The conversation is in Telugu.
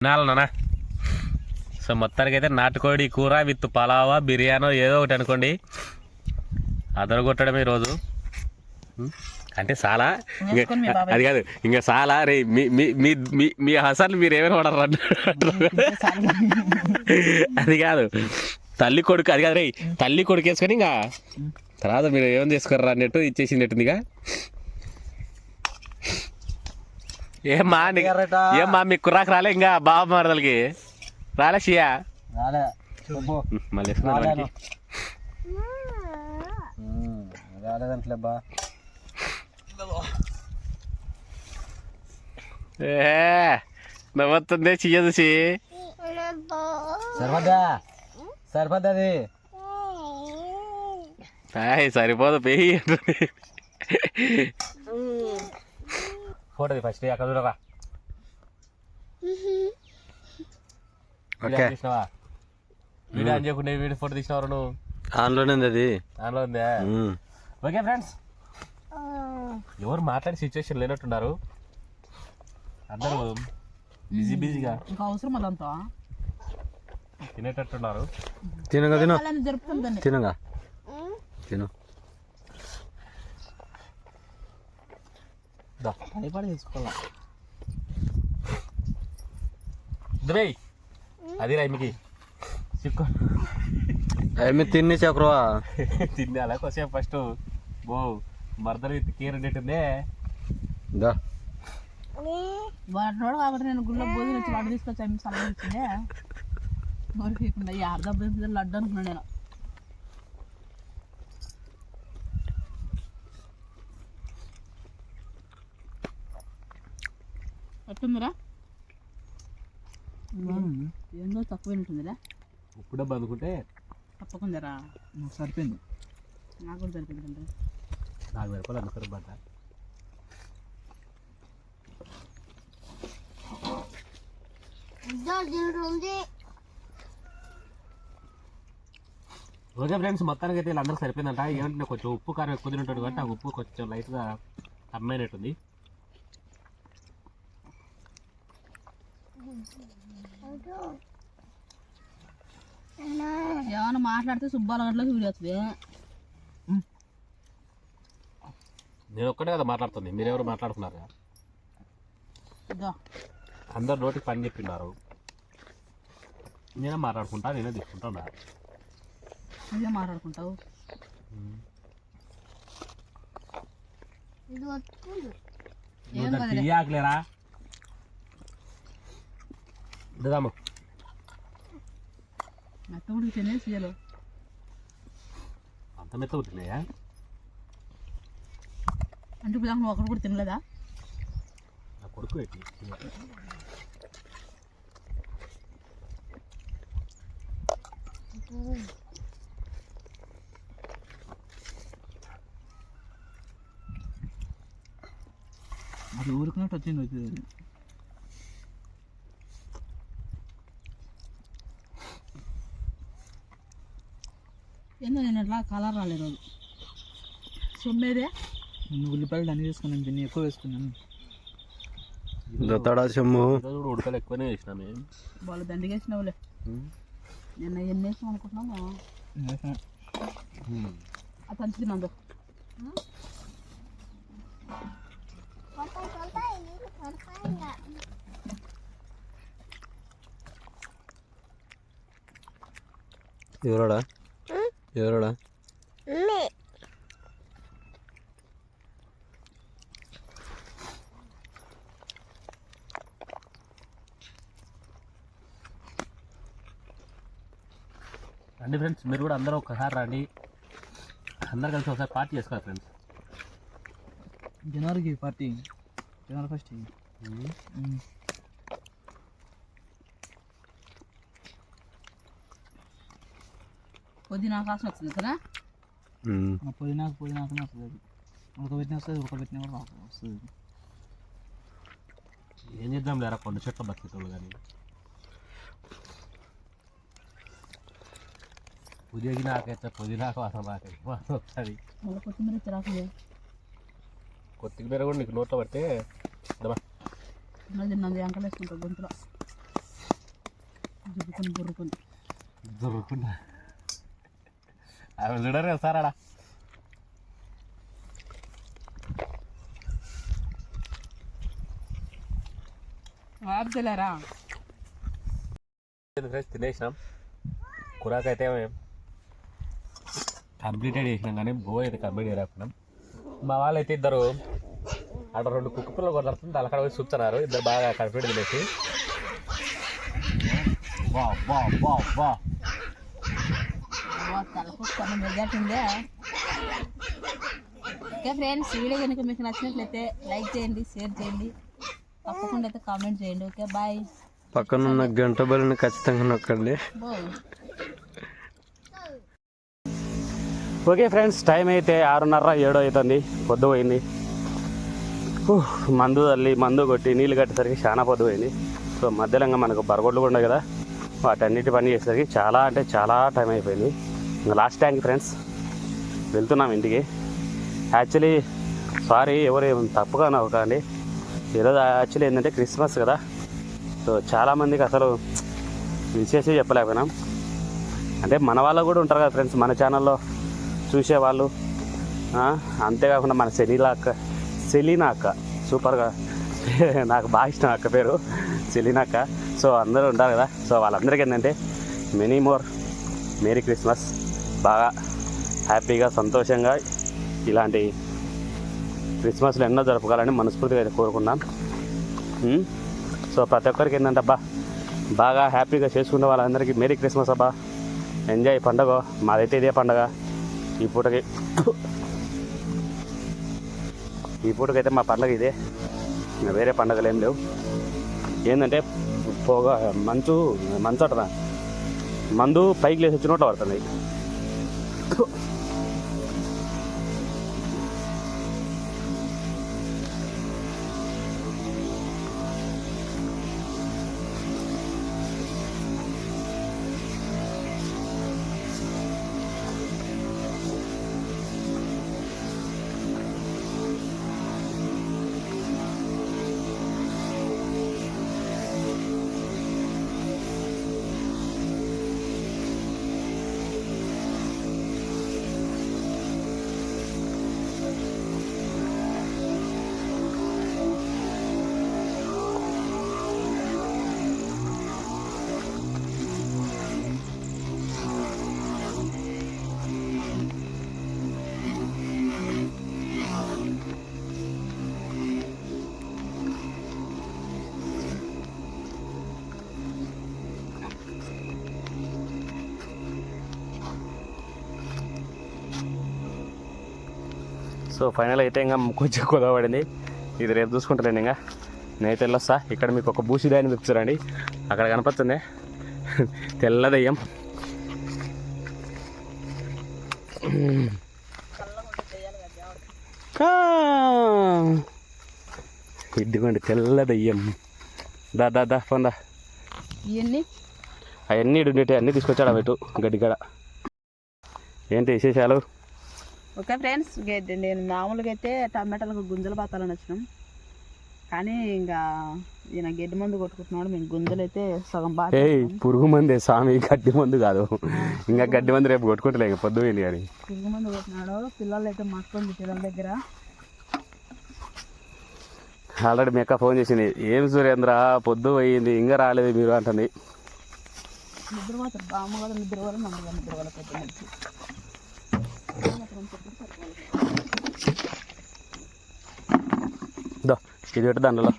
నాన్న సో మొత్తానికి అయితే నాటుకోడి కూర విత్ పలావా బిర్యానో ఏదో ఒకటి అనుకోండి అదరగొట్టడమే ఈరోజు. అంటే చాలా అది కాదు ఇంకా చాలా రే మీ హసన్లు మీరు ఏమైనా వాడరు అది కాదు తల్లి కొడుకు అది కాదు రే తల్లి కొడుకు వేసుకొని ఇంకా తర్వాత మీరు ఏమైనా తీసుకుర్రా అన్నట్టు ఇచ్చేసిందట్టుందిగా. ఏమ్మా మీ కుర్రాకు రాలే ఇంకా బాబు మరదలకి రాలే షియా మళ్ళీ రాలేదంటలేబ్బా నవ్వుతుంది చెయ్య చూసి సరిపోద్ది సరిపోదు పెయ్యి ఫోటోది ఫస్ట్ అక్కడ చూడరా తీసినావా వీడియో ఆన్ చేయకుండా వీడియో ఫోటో తీసినావు నువ్వు ఆన్లోనే ఉంది అది ఆన్లో ఉందా. ఓకే ఫ్రెండ్స్ ఎవరు మాట్లాడే సిచ్యువేషన్ లేనట్టున్నారు అందరూ బిజీగా అవసరం అదంతా తినేటట్టున్నారు. తినగా తినగా తిను భయపడి తీసుకోవాలా అది రైమికి చిక్కు ఏమి తిని చక్రవా తిన్నాలా కొద్దిసేపు ఫస్ట్ బో మర్దలు కేర్ ఉండేటుందే వాడు కాబట్టి నేను గుళ్ళో భోజనం వచ్చి వాడు తీసుకొచ్చి సలహా ఇచ్చిందే మరికుండా ఈ అర్ధ లడ్డు అనుకున్నాను నేను. ఎట్టుందిరా ఏందో తక్కువైనట్టుందిరా ఉప్పు డబ్బు అందుకుంటే తప్పకుందరా సరిపోయింది నాకు కూడా సరిపోయిందండి. 40 రూపాయలు అందుకని బట్ట ఓకే ఫ్రెండ్స్ మొత్తానికి అయితే వీళ్ళందరూ సరిపోయిందంట. ఏమంటే కొంచెం ఉప్పు కారం ఎక్కువ తింటాడు కాబట్టి ఆ ఉప్పు కొంచెం లైట్గా అమ్మైనట్టుంది. ఏమన్నా మాట్లాడితే సుబ్బాల గంటలకు వీడియో వస్తుంది. నేను ఒక్కటే కదా మాట్లాడుతుంది, మీరెవరు మాట్లాడుతున్నారు? అందరు నోటికి పని చెప్పిన్నారు, నేనే మాట్లాడుకుంటా, నేనే తీసుకుంటా. నువ్వే మాట్లాడుకుంటావు. ఆకలేరా దాము మెత్త ఉడికితేనే సీయలు అంత మెత్త ఉడికినాయా అంటే ఇప్పుడు నువ్వు ఒకటి కూడా తినలేదా? నా కొడుకు పెట్టి అది ఊరుకున్నట్టు వచ్చింది. ఏందో నేను అట్లా కలర్ రాలే రోజు సొమ్మేదే. ఉల్లిపాయలు అన్నీ వేసుకున్నాను, దీన్ని ఎక్కువ వేసుకున్నాను. ఉడకలు ఎక్కువనే వేసినాము. వాళ్ళు దండిగా వేసినావులే. నిన్న ఎన్ని వేసాం అనుకుంటున్నాము. అది తంచి తిన్నాను. ఎవరాడా ఎవరాడా రండి ఫ్రెండ్స్, మీరు కూడా అందరూ ఒకసారి రండి, అందరు కలిసి ఒకసారి పార్టీ చేసుకోవాలి ఫ్రెండ్స్. జనవరికి పార్టీ, జనవరి ఫస్ట్. పుదీనా కాసం వస్తుంది కదా. పుదీనాకు వస్తుంది, ఉడకబెట్టిన వస్తుంది, ఉడకబెట్టిన కూడా వస్తుంది. ఏం చేద్దాం లేరా, కొండ చెట్ల బతికేటోళ్ళు కానీ పుదీకి నాకైతే పుదీనాకు వాసన రాకైతే వస్తుంది. కొత్తిమీర కూడా నీకు నోట్లో పడితే తిన్నది అంకలేసుకుంటావు గొంతులో. బుర్రుకొని దొరుకున్నా అవి చూడరు సార్ ఆడ ఆపుతలేరా తినేసినాం కూరకైతే కంప్లీటెడ్ చేసినాం కానీ బో అయితే కంప్లీట్ చేయలేకపోయినాం మా వాళ్ళు అయితే ఇద్దరు అక్కడ 2 కుక్క పిల్లలు కొడుతుంది అక్కడ పోయి చూస్తున్నారు ఇద్దరు బాగా కంప్లీట్ తినేసి వా వా వా వా తలకొస్తాను మెజార్టీందే. ఓకే ఫ్రెండ్స్, వీడియో కనుక మీకు నచ్చినట్లయితే లైక్ చేయండి, షేర్ చేయండి, తప్పకుండా అయితే కామెంట్ చేయండి. Okay bye. పక్కన ఉన్న గంట బలిని ఖచ్చితంగా నొక్కండి. ఓకే ఫ్రెండ్స్, టైం అయితే 6:30 7 అవుతుంది, పొద్దు పోయింది. మందు తల్లి మందు కొట్టి నీళ్ళు కట్టేసరికి చాలా పొద్దు పోయింది. సో మధ్యలో మనకు బరగొడ్లు కూడా కదా, వాటన్నిటి పని చేసేసరికి చాలా అంటే చాలా టైం అయిపోయింది. ఇంకా లాస్ట్ ట్యాంక్ ఫ్రెండ్స్, వెళ్తున్నాం ఇంటికి. యాక్చువల్లీ సారీ, ఎవరు తప్పుగా నవ్వకండి. ఈరోజు యాక్చువల్లీ ఏంటంటే క్రిస్మస్ కదా, సో చాలామందికి అసలు విశేషం చెప్పలేకపోయినాం. అంటే మన వాళ్ళు కూడా ఉంటారు కదా ఫ్రెండ్స్ మన ఛానల్లో చూసేవాళ్ళు. అంతేకాకుండా మన సెలీనా అక్క సూపర్గా, నాకు బాగా ఇష్టం అక్క పేరు సెలీనా అక్క. సో అందరూ ఉంటారు కదా, సో వాళ్ళందరికీ ఏంటంటే మెనీ మోర్ మేరీ క్రిస్మస్. బాగా హ్యాపీగా సంతోషంగా ఇలాంటి క్రిస్మస్లు ఎన్నో జరుపుకోవాలని మనస్ఫూర్తిగా అయితే కోరుకున్నాం. సో ప్రతి ఒక్కరికి ఏంటంటే అబ్బా బాగా హ్యాపీగా చేసుకునే వాళ్ళందరికీ మేరీ క్రిస్మస్ అబ్బా, ఎంజాయ్ పండుగ. మాదైతే ఇదే పండుగ. ఈ పూటకైతే మా పండుగ ఇదే, ఇంకా వేరే పండుగలు ఏం లేవు. ఏంటంటే పోగా మంచు అంటదా, మందు పైకి లేసి వచ్చినట్టు పడుతుంది. సో ఫైనల్ అయితే ఇంకా కొంచెం కుదవబడింది. ఇది రేపు చూసుకుంటారండి. ఇంకా నేనైతే వెళ్ళొస్తా. ఇక్కడ మీకు ఒక బూసిదాయిని చూపిస్తారండి, అక్కడ కనపడుతుంది తెల్ల దెయ్యం. ఇదిగోండి తెల్ల దెయ్యం. దా పొందా అవన్నీ ఉండేటి అన్నీ తీసుకొచ్చాడు పెట్టు గడ్డిగడ. ఏంటి విశేషాలు? ఓకే ఫ్రెండ్స్, నేను మామూలుగా అయితే టమాటాలకు గుంజలు పాతాలని వచ్చినాం, కానీ ఇంకా ఈయన గడ్డి మందు కొట్టుకుంటున్నాడు. మేము గుంజలు అయితే సగం బాగా పురుగు మందే స్వామి, గడ్డి మందు కాదు. ఇంకా గడ్డి మందు రేపు కొట్టుకుంటలే, ఇంకా పొద్దు పోయింది కానీ పురుగు మందు కొట్టినాడు. పిల్లలు అయితే మక్కుంది పిల్లల దగ్గర. ఆల్రెడీ మీ అక్క ఫోన్ చేసింది, ఏం సురేంద్ర పొద్దు పోయింది ఇంకా రాలేదు మీరు అంటుంది. నిద్ర పోతారు బామ్మ కూడా నిద్ర వల్ల నమ్మగా నిద్ర వల్ల పొద్దున్న ఇది పెట్టు దాంట్లో.